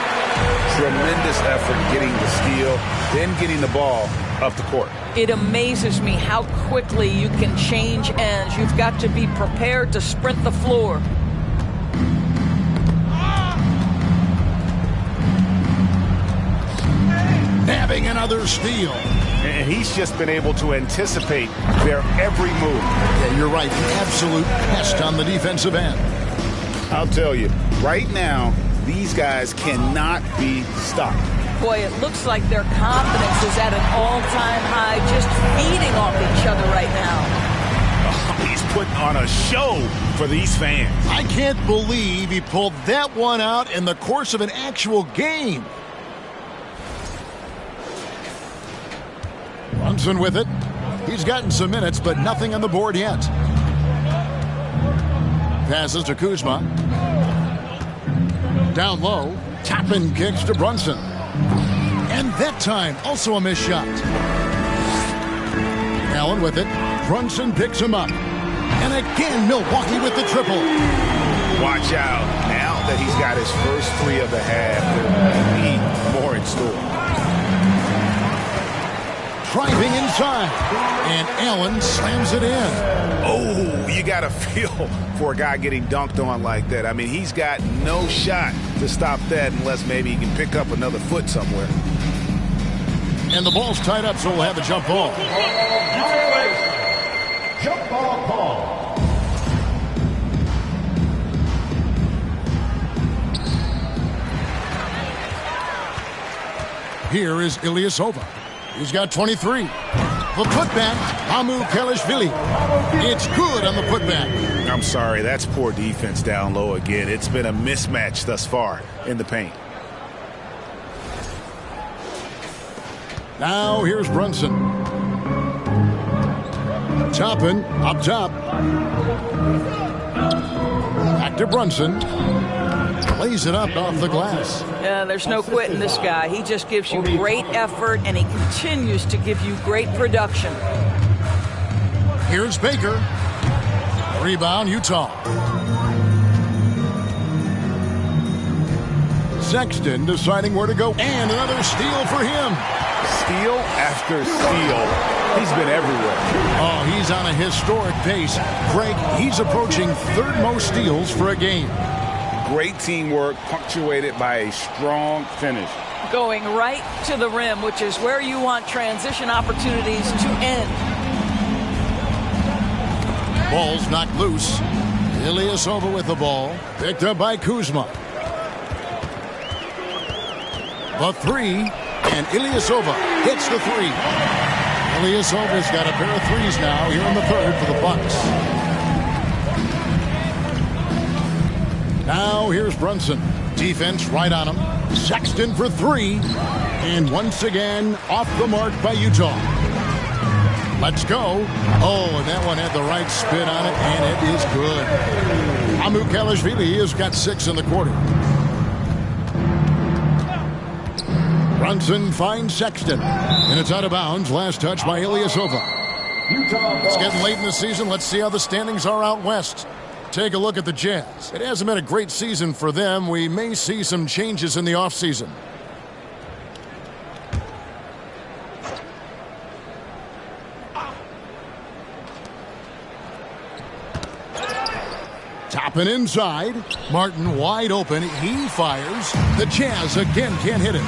Tremendous effort getting the steal, then getting the ball up the court. It amazes me how quickly you can change ends. You've got to be prepared to sprint the floor. Nabbing another steal. And he's just been able to anticipate their every move. Yeah, you're right. An absolute pest on the defensive end. I'll tell you, right now, these guys cannot be stopped. Boy, it looks like their confidence is at an all-time high, just feeding off each other right now. He's putting on a show for these fans. I can't believe he pulled that one out in the course of an actual game. Brunson with it. He's gotten some minutes, but nothing on the board yet. Passes to Kuzma. Down low. Toppin kicks to Brunson. And that time, also a missed shot. Allen with it. Brunson picks him up. And again, Milwaukee with the triple. Watch out. Now that he's got his first 3 of the half, there'll be more in store. Driving inside. And Allen slams it in. Oh, you got to feel for a guy getting dunked on like that. I mean, he's got no shot to stop that unless maybe he can pick up another foot somewhere. And the ball's tied up, so we'll have a jump ball. Jump ball call. Here is Ilyasova. He's got 23. The putback, Milwaukee. It's good on the putback. I'm sorry, that's poor defense down low again. It's been a mismatch thus far in the paint. Now here's Brunson. Toppin up top. Back to Brunson. Lays it up off the glass. There's no quitting this guy. He just gives you great effort, and he continues to give you great production. Here's Baker. Rebound, Utah. Sexton deciding where to go. And another steal for him. Steal after steal. He's been everywhere. Oh, he's on a historic pace. Greg, he's approaching 3rd most steals for a game. Great teamwork punctuated by a strong finish. Going right to the rim, which is where you want transition opportunities to end. Ball's knocked loose. Ilyasova with the ball. Picked up by Kuzma. The 3. And Ilyasova hits the 3. Ilyasova's got a pair of 3s now here in the 3rd for the Bucks. Now here's Brunson. Defense right on him. Sexton for 3. And once again, off the mark by Utah. Let's go. Oh, and that one had the right spin on it, and it is good. Milwaukee has got 6 in the quarter. Brunson finds Sexton. And it's out of bounds. Last touch by Ilyasova. It's getting late in the season. Let's see how the standings are out west. Take a look at the Jazz. It hasn't been a great season for them. We may see some changes in the offseason. Toppin inside. Martin wide open. He fires. The Jazz again can't hit it.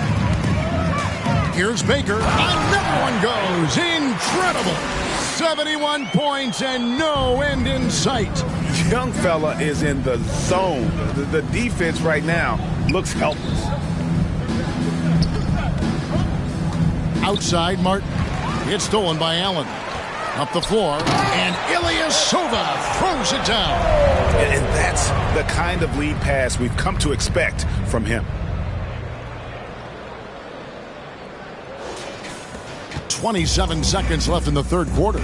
Here's Baker. Another one goes. Incredible. 71 points and no end in sight. Young fella is in the zone. The defense right now looks helpless. Outside, Martin. It's stolen by Allen. Up the floor, and Ilyasova throws it down. And that's the kind of lead pass we've come to expect from him. 27 seconds left in the third quarter.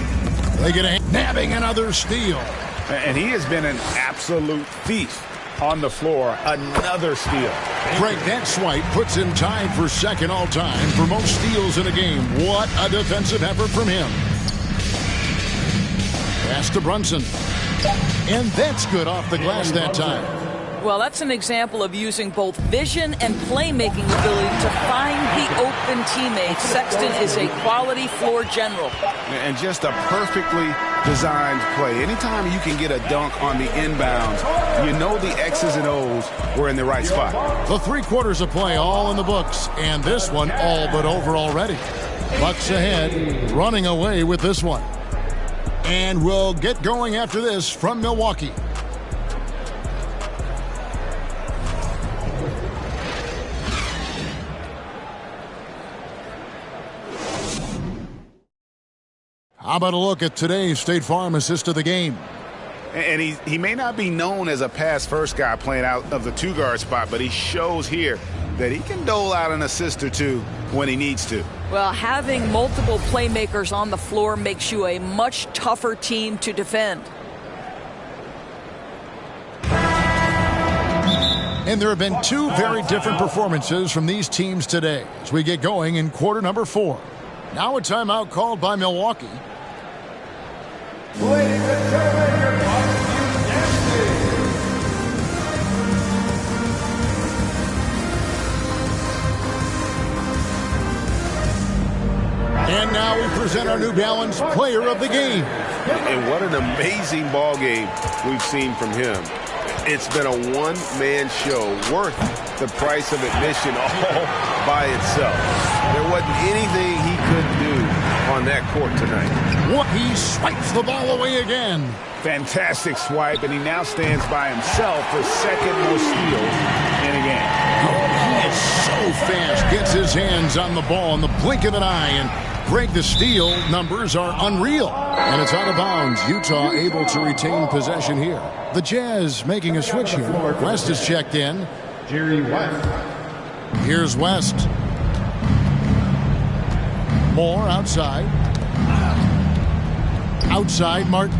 They get a nabbing another steal. And he has been an absolute thief on the floor. Another steal. Greg, that swipe puts him tied for second all-time for most steals in a game. What a defensive effort from him. Pass to Brunson. And that's good off the glass that time. Well, that's an example of using both vision and playmaking ability to find the open teammates. Sexton is a quality floor general. And just a perfectly designed play. Anytime you can get a dunk on the inbounds, you know the X's and O's were in the right spot. The 3 quarters of play all in the books, and this one all but over already. Bucks ahead, running away with this one. And we'll get going after this from Milwaukee. How about a look at today's State Farm assist of the game? And he may not be known as a pass-first guy playing out of the two-guard spot, but he shows here that he can dole out an assist or two when he needs to. Well, having multiple playmakers on the floor makes you a much tougher team to defend. And there have been 2 very different performances from these teams today as we get going in quarter number 4. Now a timeout called by Milwaukee. Ladies and gentlemen, your Bucks dancing. And now we present our New Balance Player of the Game. And what an amazing ball game we've seen from him. It's been a one-man show worth the price of admission all by itself. There wasn't anything he couldn't do on that court tonight. What, he swipes the ball away again. Fantastic swipe, and he now stands by himself for second most steals in a game. Oh, he is so fast. Gets his hands on the ball in the blink of an eye, and Greg, the steal numbers are unreal. And it's out of bounds. Utah able to retain possession here. The Jazz making a switch here. West is checked in. Jerry West. Here's West. Moore outside. Outside, Martin.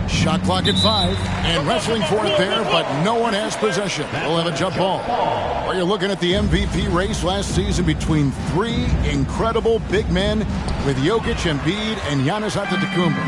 Shot clock at 5. And wrestling for it there, but no one has possession. We'll have a jump ball. Well, you're looking at the MVP race last season between 3 incredible big men with Jokic, Embiid, and Giannis Antetokounmpo.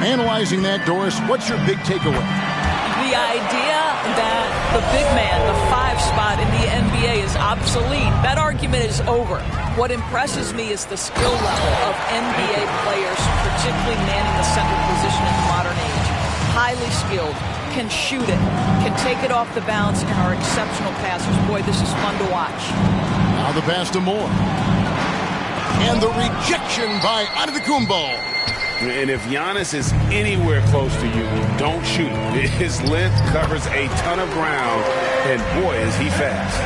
Analyzing that, Doris, what's your big takeaway? The idea that the big man, the 5 spot in the NBA is obsolete. That argument is over. What impresses me is the skill level of NBA players, particularly manning the center position in the modern age. Highly skilled, can shoot it, can take it off the bounce, and are exceptional passers. Boy, this is fun to watch. Now the pass to Moore. And the rejection by Antetokounmpo. And if Giannis is anywhere close to you, don't shoot. His length covers a ton of ground, and boy, is he fast.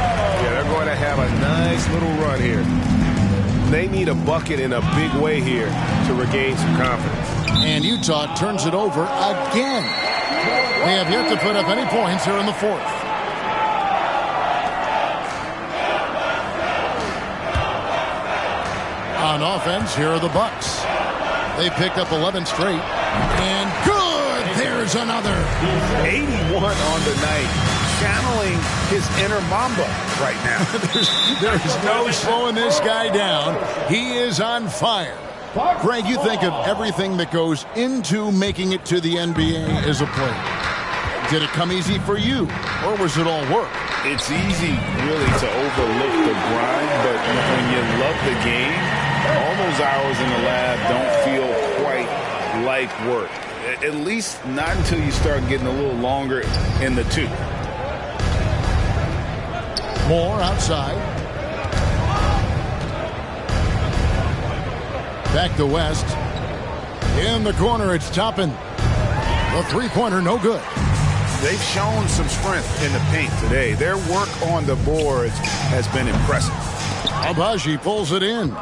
Yeah, they're going to have a nice little run here. They need a bucket in a big way here to regain some confidence. And Utah turns it over again. They have yet to put up any points here in the 4th. On offense, here are the Bucks. They picked up 11 straight. And good! There's another. 81 on the night. Channeling his inner Mamba right now. There's no slowing this guy down. He is on fire. Greg, you think of everything that goes into making it to the NBA as a player. Did it come easy for you, or was it all work? It's easy, really, to overlook the grind, but when you love the game, all those hours in the lab don't feel quite like work. At least not until you start getting a little longer in the tooth. Moore outside. Back to West. In the corner, it's Toppin. The three-pointer, no good. They've shown some strength in the paint today. Their work on the boards has been impressive. Abaji pulls it in.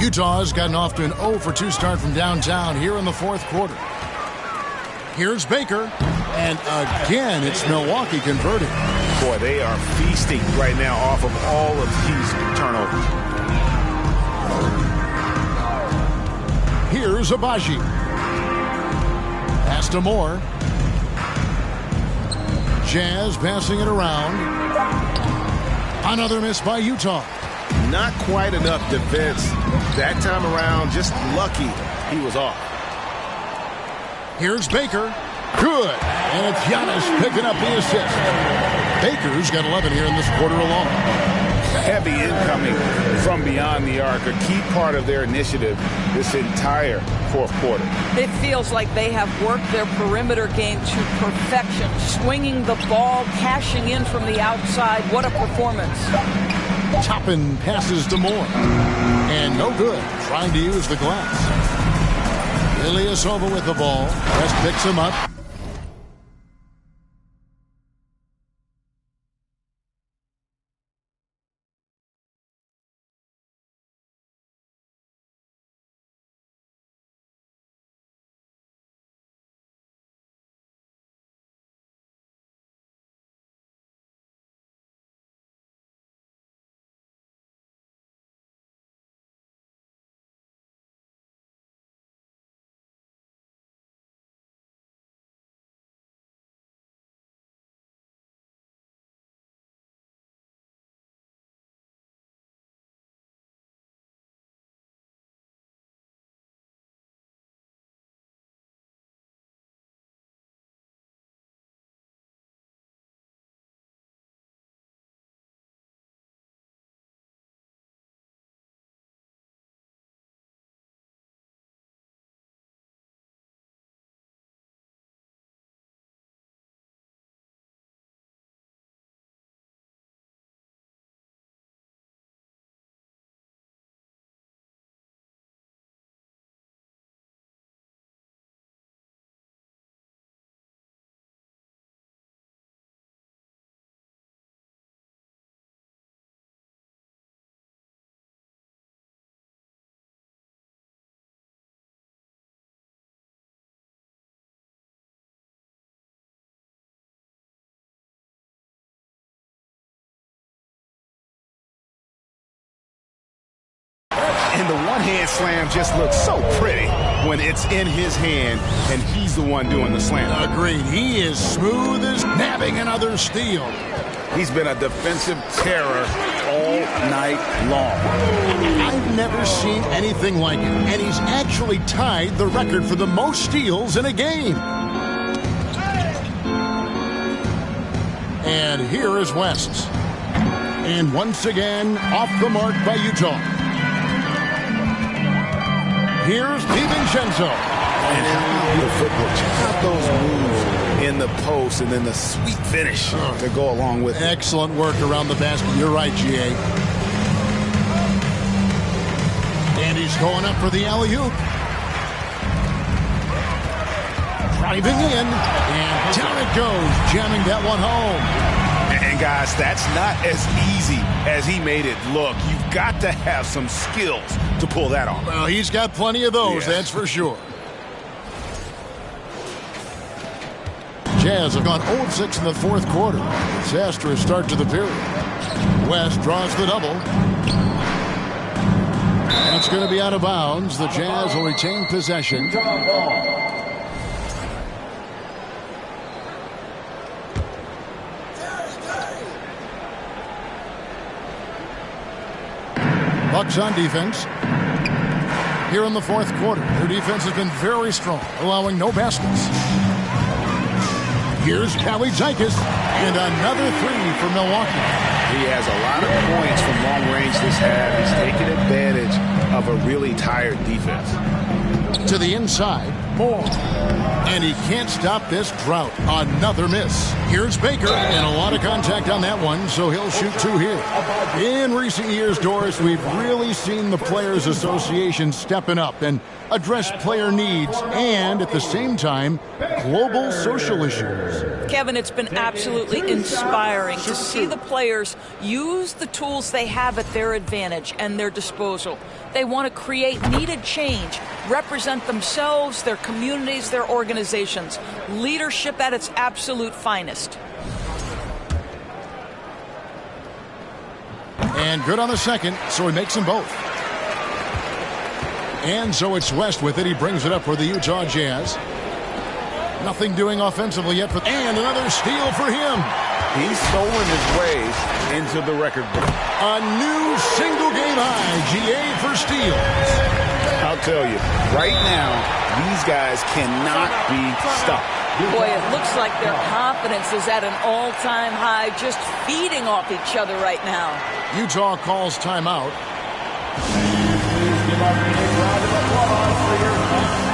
Utah's gotten off to an 0 for 2 start from downtown here in the fourth quarter. Here's Baker. And again, it's Milwaukee converting. Boy, they are feasting right now off of all of these turnovers. Here's Abaji. Pass to Moore. Jazz passing it around. Another miss by Utah. Not quite enough defense that time around. Just lucky he was off. Here's Baker. Good. And it's Giannis picking up the assist. Baker's got 11 here in this quarter alone. Heavy incoming from beyond the arc, a key part of their initiative this entire fourth quarter. It feels like they have worked their perimeter game to perfection, swinging the ball, cashing in from the outside. What a performance. Toppin passes to Moore. And no good, trying to use the glass. Ilyasova with the ball. West picks him up. And the one-hand slam just looks so pretty when it's in his hand and he's the one doing the slam. Agreed. He is smooth as nabbing another steal. He's been a defensive terror all night long. I've never seen anything like it. And he's actually tied the record for the most steals in a game. And here is West. And once again, off the mark by Utah. Here's DiVincenzo. And how about the footwork? Check out those moves in the post and then the sweet finish to go along with it. Excellent work around the basket. You're right, G.A. And he's going up for the alley-oop. Driving in, and down it goes, jamming that one home. And guys, that's not as easy as he made it look. You've got to have some skills to pull that off. Well, he's got plenty of those, that's for sure. Jazz have gone 0-6 in the fourth quarter. Disastrous start to the period. West draws the double. That's going to be out of bounds. The Jazz will retain possession. Bucks on defense. Here in the fourth quarter, their defense has been very strong, allowing no baskets. Here's Kalaitzakis, and another three for Milwaukee. He has a lot of points from long range this half. He's taking advantage of a really tired defense. To the inside. Moore. And he can't stop this drought. Another miss. Here's Baker, and a lot of contact on that one, so he'll shoot 2 here. In recent years, Doris, we've really seen the Players Association stepping up and address player needs and, at the same time, global social issues. Kevin, it's been absolutely inspiring to see the players use the tools they have at their advantage and their disposal. They want to create needed change, represent themselves, their communities, their organizations. Leadership at its absolute finest. And good on the second, so he makes them both. And so it's West with it. He brings it up for the Utah Jazz. Nothing doing offensively yet. And another steal for him. He's stolen his ways into the record book. A new single-game high, GA for steals. I'll tell you, right now, these guys cannot be stopped. Boy, it looks like their confidence is at an all-time high, just feeding off each other right now. Utah calls timeout. Please give our big round of applause for your dancing.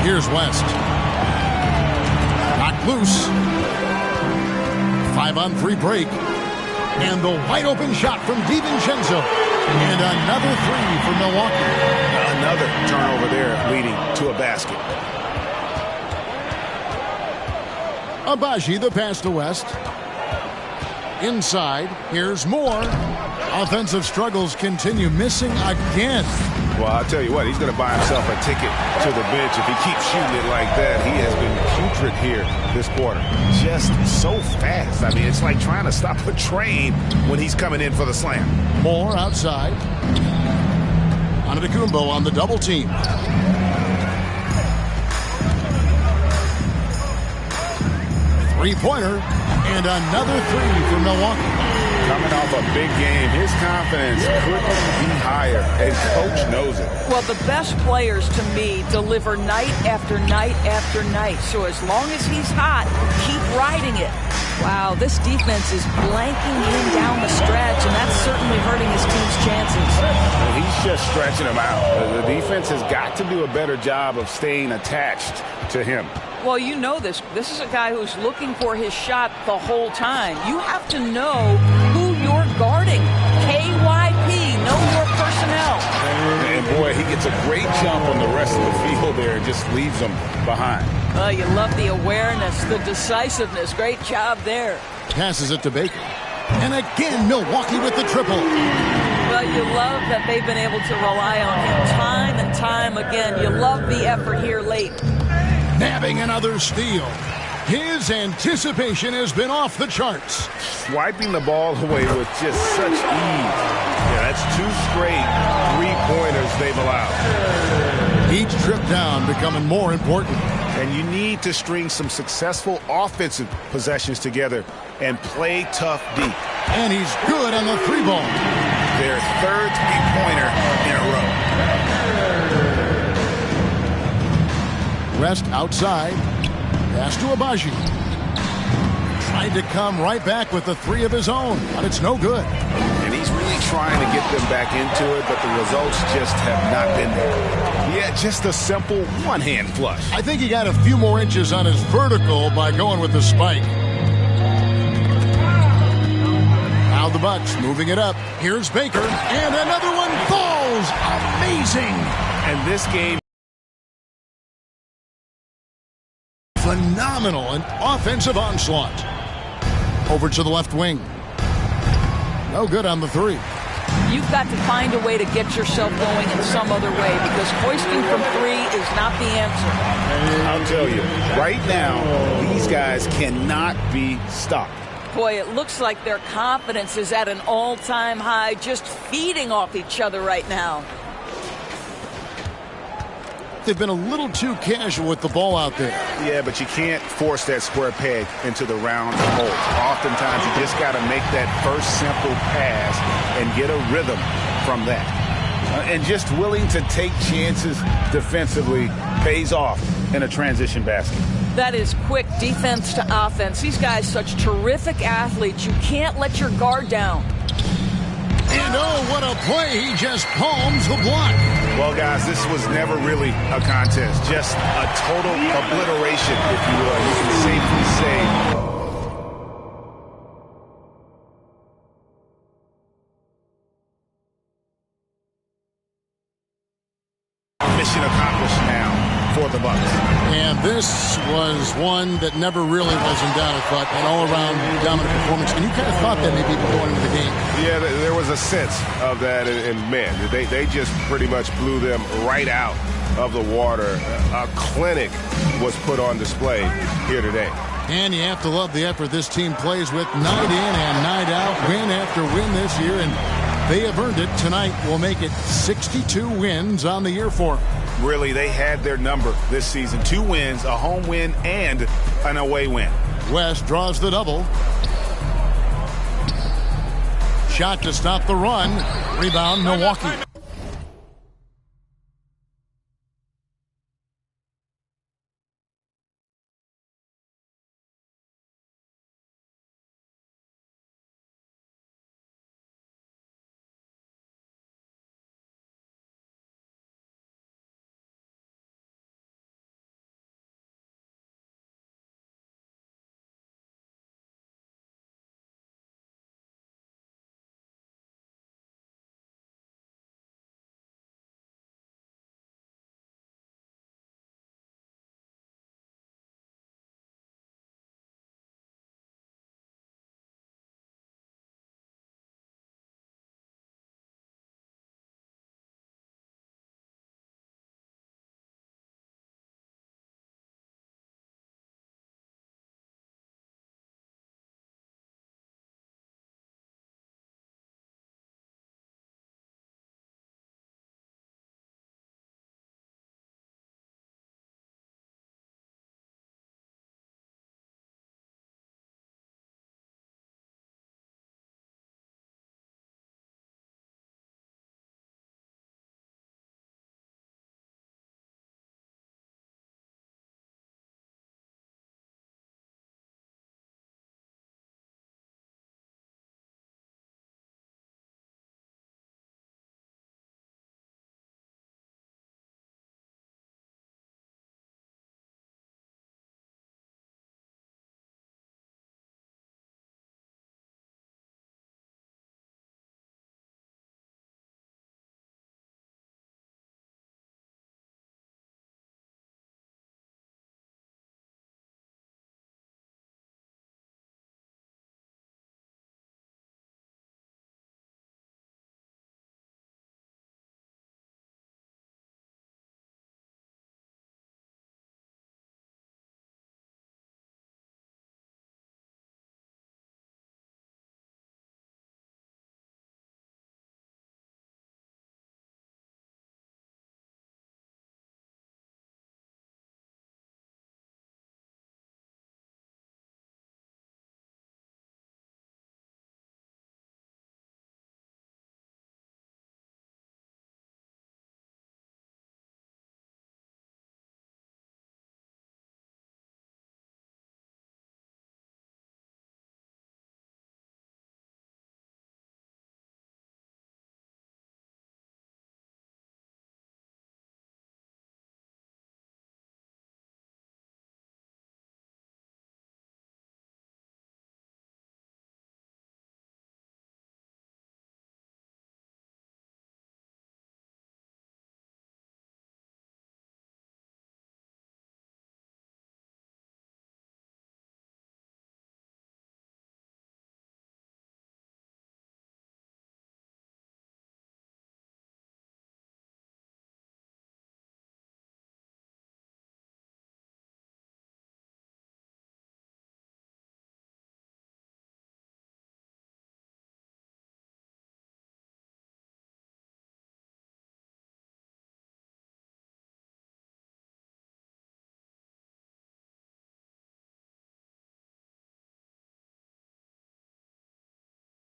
Here's West. Knocked loose. 5-on-3 break. And the wide open shot from DiVincenzo. And another three for Milwaukee. Another turnover there leading to a basket. Abaji, the pass to West. Inside, here's Moore. Offensive struggles continue, missing again. Well, I'll tell you what, he's going to buy himself a ticket to the bench if he keeps shooting it like that. He has been putrid here this quarter. Just so fast. I mean, it's like trying to stop a train when he's coming in for the slam. Moore outside. Antetokounmpo on the double team. Three-pointer and another three for Milwaukee. Coming off a big game, his confidence couldn't be higher, and Coach knows it. Well, the best players, to me, deliver night after night after night. So as long as he's hot, keep riding it. Wow, this defense is blanking him down the stretch, and that's certainly hurting his team's chances. Well, he's just stretching him out. The defense has got to do a better job of staying attached to him. Well, you know this. This is a guy who's looking for his shot the whole time. You have to know who you're guarding. KYP, know your personnel. And boy, he gets a great jump on the rest of the field there and just leaves them behind. Oh, you love the awareness, the decisiveness. Great job there. Passes it to Baker. And again, Milwaukee with the triple. Well, you love that they've been able to rely on him time and time again. You love the effort here late. Nabbing another steal. His anticipation has been off the charts. Swiping the ball away with just such ease. Yeah, that's two straight three-pointers they've allowed. Each trip down becoming more important. And you need to string some successful offensive possessions together and play tough deep. And he's good on the three ball. Their third three-pointer in a row. Rest outside. Pass to Abaji. Tried to come right back with the three of his own, but it's no good. And he's really trying to get them back into it, but the results just have not been there. Yeah, just a simple one-hand flush. I think he got a few more inches on his vertical by going with the spike. Now the Bucks moving it up. Here's Baker, and another one falls. Amazing. And this game, phenomenal, an offensive onslaught. Over to the left wing. No good on the three. You've got to find a way to get yourself going in some other way, because hoisting from three is not the answer. I'll tell you, right now, these guys cannot be stopped. Boy, it looks like their confidence is at an all-time high, just feeding off each other right now. They've been a little too casual with the ball out there. Yeah, but you can't force that square peg into the round hole. Oftentimes, you just got to make that first simple pass and get a rhythm from that. And just willing to take chances defensively pays off in a transition basket. That is quick defense to offense. These guys, such terrific athletes. You can't let your guard down. And oh, what a play. He just palms the block. Well, guys, this was never really a contest. Just a total obliteration, if you will. You can safely say mission accomplished now for the Bucks. And this was one that never really was in doubt, I thought, an all-around dominant performance. And you kind of thought that maybe going into the game. Yeah, there was a sense of that, and man, they just pretty much blew them right out of the water. A clinic was put on display here today. And you have to love the effort this team plays with night in and night out, win after win this year, and they have earned it. Tonight will make it 62 wins on the year for them. Really, they had their number this season. 2 wins, a home win, and an away win. West draws the double. Shot to stop the run. Rebound, Milwaukee.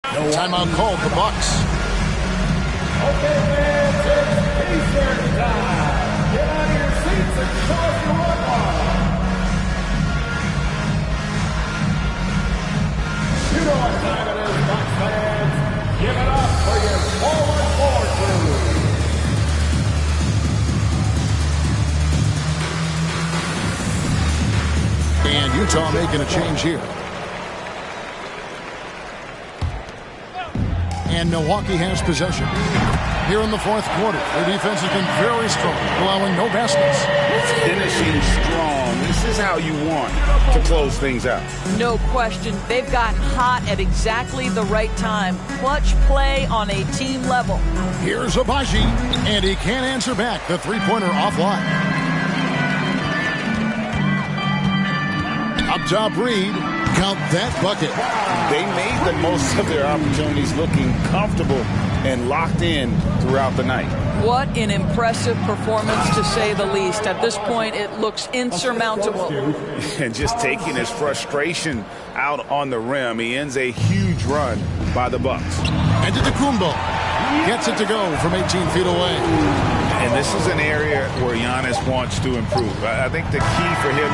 Timeout called the Bucks. Okay, fans, it's T-shirt time. Get out of your seats and show us your one-on. You know what time it is, Bucks fans. Give it up for your forward crew. And Utah making a change here. And Milwaukee has possession. Here in the fourth quarter, their defense has been very strong, allowing no baskets. Finishing strong. This is how you want to close things out. No question. They've gotten hot at exactly the right time. Clutch play on a team level. Here's Abaji, and he can't answer back. The three-pointer offline. Up top, Reed. Count that bucket. They made the most of their opportunities, looking comfortable and locked in throughout the night. What an impressive performance, to say the least. At this point, it looks insurmountable. And just taking his frustration out on the rim, he ends a huge run by the Bucks. And Antetokounmpo gets it to go from 18 feet away. And this is an area where Giannis wants to improve. I think the key for him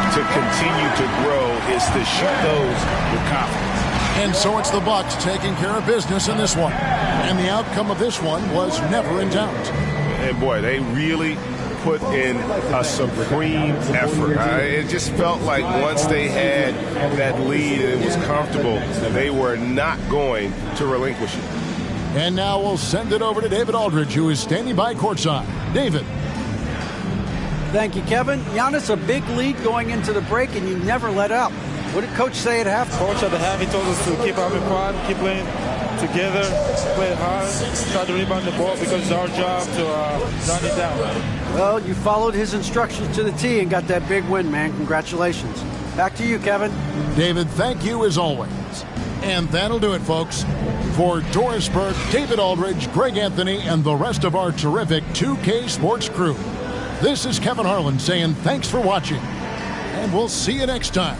to continue to grow is to shoot those with confidence. And so it's the Bucks taking care of business in this one. And the outcome of this one was never in doubt. And boy, they really put in a supreme effort. It just felt like once they had that lead and it was comfortable, they were not going to relinquish it. And now we'll send it over to David Aldridge, who is standing by courtside. David. Thank you, Kevin. Giannis, a big lead going into the break, and you never let up. What did Coach say at half? Coach at the half, he told us to keep having fun, keep playing together, play hard, try to rebound the ball because it's our job to run it down. Well, you followed his instructions to the T and got that big win, man. Congratulations. Back to you, Kevin. David, thank you as always. And that'll do it, folks. For Doris Burke, David Aldridge, Greg Anthony, and the rest of our terrific 2K Sports crew, this is Kevin Harlan saying thanks for watching, and we'll see you next time.